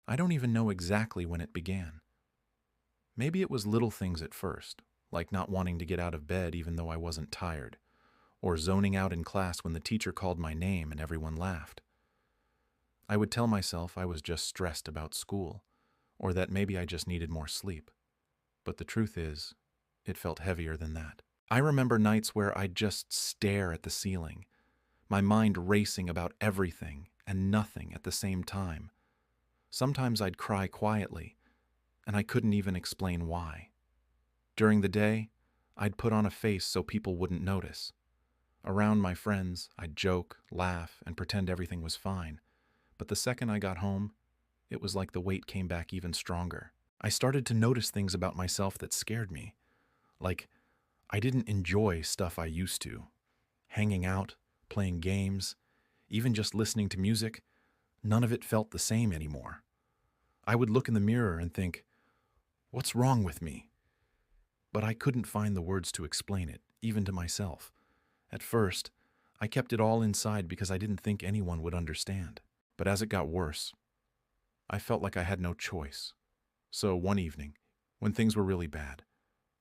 I don't even know exactly when it began. Maybe it was little things at first, like not wanting to get out of bed even though I wasn't tired, or zoning out in class when the teacher called my name and everyone laughed. I would tell myself I was just stressed about school, or that maybe I just needed more sleep. But the truth is, it felt heavier than that. I remember nights where I'd just stare at the ceiling, my mind racing about everything and nothing at the same time. Sometimes I'd cry quietly, and I couldn't even explain why. During the day, I'd put on a face so people wouldn't notice. Around my friends, I'd joke, laugh, and pretend everything was fine. But the second I got home, it was like the weight came back even stronger. I started to notice things about myself that scared me. Like, I didn't enjoy stuff I used to. Hanging out, playing games, even just listening to music, none of it felt the same anymore. I would look in the mirror and think, what's wrong with me? But I couldn't find the words to explain it, even to myself. At first, I kept it all inside because I didn't think anyone would understand. But as it got worse, I felt like I had no choice. So one evening, when things were really bad,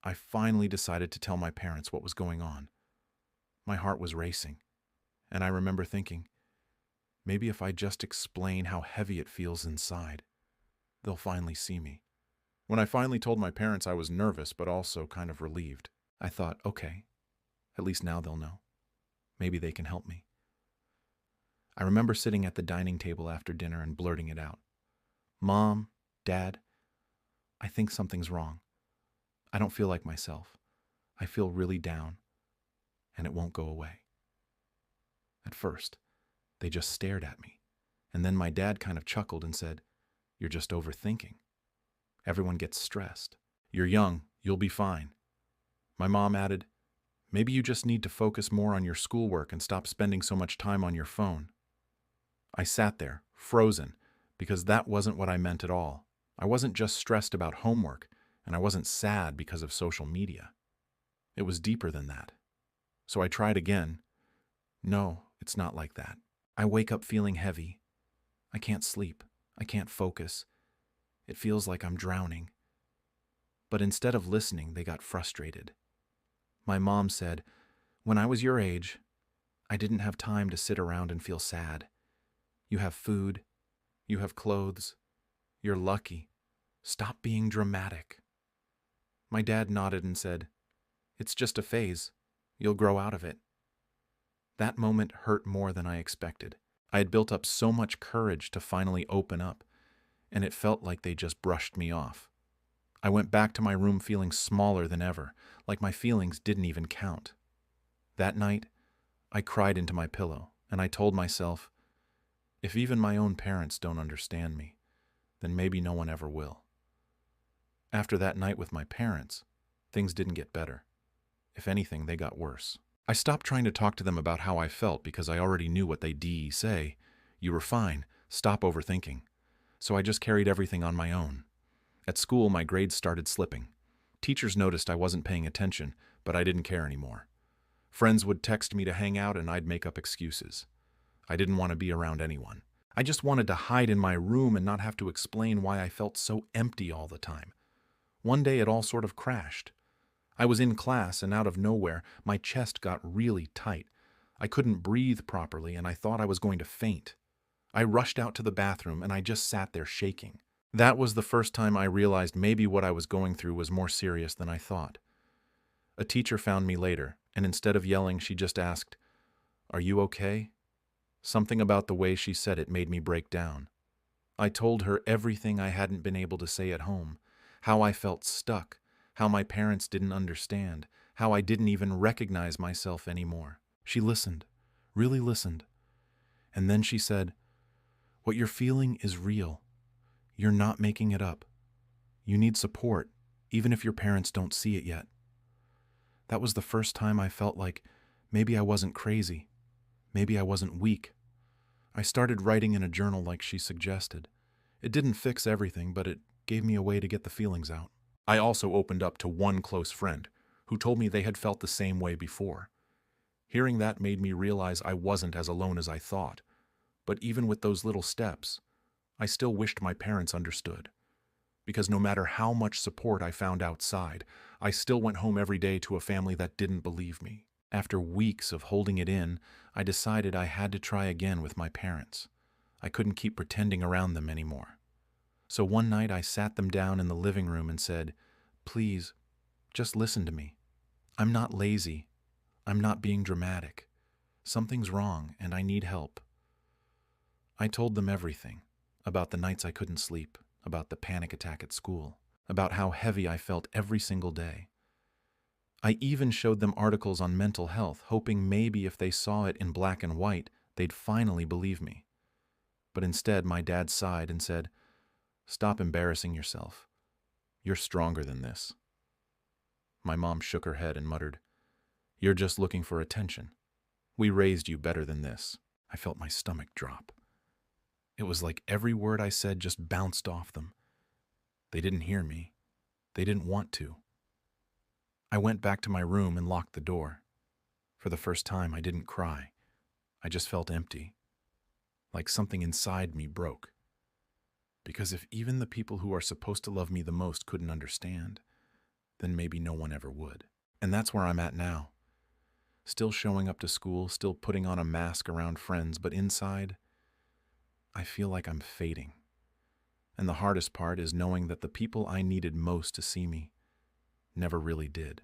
I finally decided to tell my parents what was going on. My heart was racing, and I remember thinking, maybe if I just explain how heavy it feels inside, they'll finally see me. When I finally told my parents, I was nervous but also kind of relieved. I thought, okay, at least now they'll know. Maybe they can help me. I remember sitting at the dining table after dinner and blurting it out. Mom, Dad, I think something's wrong. I don't feel like myself. I feel really down, and it won't go away. At first, they just stared at me, and then my dad kind of chuckled and said, "You're just overthinking. Everyone gets stressed. You're young, you'll be fine." My mom added, "Maybe you just need to focus more on your schoolwork and stop spending so much time on your phone." I sat there, frozen, because that wasn't what I meant at all. I wasn't just stressed about homework, and I wasn't sad because of social media. It was deeper than that. So I tried again. No, it's not like that. I wake up feeling heavy. I can't sleep. I can't focus. It feels like I'm drowning. But instead of listening, they got frustrated. My mom said, "When I was your age, I didn't have time to sit around and feel sad. You have food. You have clothes. You're lucky. Stop being dramatic." My dad nodded and said, "It's just a phase. You'll grow out of it." That moment hurt more than I expected. I had built up so much courage to finally open up, and it felt like they just brushed me off. I went back to my room feeling smaller than ever, like my feelings didn't even count. That night, I cried into my pillow, and I told myself, if even my own parents don't understand me, then maybe no one ever will. After that night with my parents, things didn't get better. If anything, they got worse. I stopped trying to talk to them about how I felt because I already knew what they'd say. You were fine. Stop overthinking. So I just carried everything on my own. At school, my grades started slipping. Teachers noticed I wasn't paying attention, but I didn't care anymore. Friends would text me to hang out and I'd make up excuses. I didn't want to be around anyone. I just wanted to hide in my room and not have to explain why I felt so empty all the time. One day it all sort of crashed. I was in class and out of nowhere, my chest got really tight. I couldn't breathe properly and I thought I was going to faint. I rushed out to the bathroom and I just sat there shaking. That was the first time I realized maybe what I was going through was more serious than I thought. A teacher found me later, and instead of yelling, she just asked, "Are you okay?" Something about the way she said it made me break down. I told her everything I hadn't been able to say at home, how I felt stuck, how my parents didn't understand, how I didn't even recognize myself anymore. She listened, really listened. And then she said, "What you're feeling is real. You're not making it up. You need support, even if your parents don't see it yet." That was the first time I felt like maybe I wasn't crazy. Maybe I wasn't weak. I started writing in a journal like she suggested. It didn't fix everything, but it gave me a way to get the feelings out. I also opened up to one close friend who told me they had felt the same way before. Hearing that made me realize I wasn't as alone as I thought. But even with those little steps, I still wished my parents understood. Because no matter how much support I found outside, I still went home every day to a family that didn't believe me. After weeks of holding it in, I decided I had to try again with my parents. I couldn't keep pretending around them anymore. So one night I sat them down in the living room and said, "Please, just listen to me. I'm not lazy. I'm not being dramatic. Something's wrong and I need help." I told them everything, about the nights I couldn't sleep, about the panic attack at school, about how heavy I felt every single day. I even showed them articles on mental health, hoping maybe if they saw it in black and white, they'd finally believe me. But instead, my dad sighed and said, "Stop embarrassing yourself. You're stronger than this." My mom shook her head and muttered, "You're just looking for attention. We raised you better than this." I felt my stomach drop. It was like every word I said just bounced off them. They didn't hear me. They didn't want to. I went back to my room and locked the door. For the first time, I didn't cry. I just felt empty, like something inside me broke. Because if even the people who are supposed to love me the most couldn't understand, then maybe no one ever would. And that's where I'm at now. Still showing up to school, still putting on a mask around friends, but inside, I feel like I'm fading. And the hardest part is knowing that the people I needed most to see me never really did.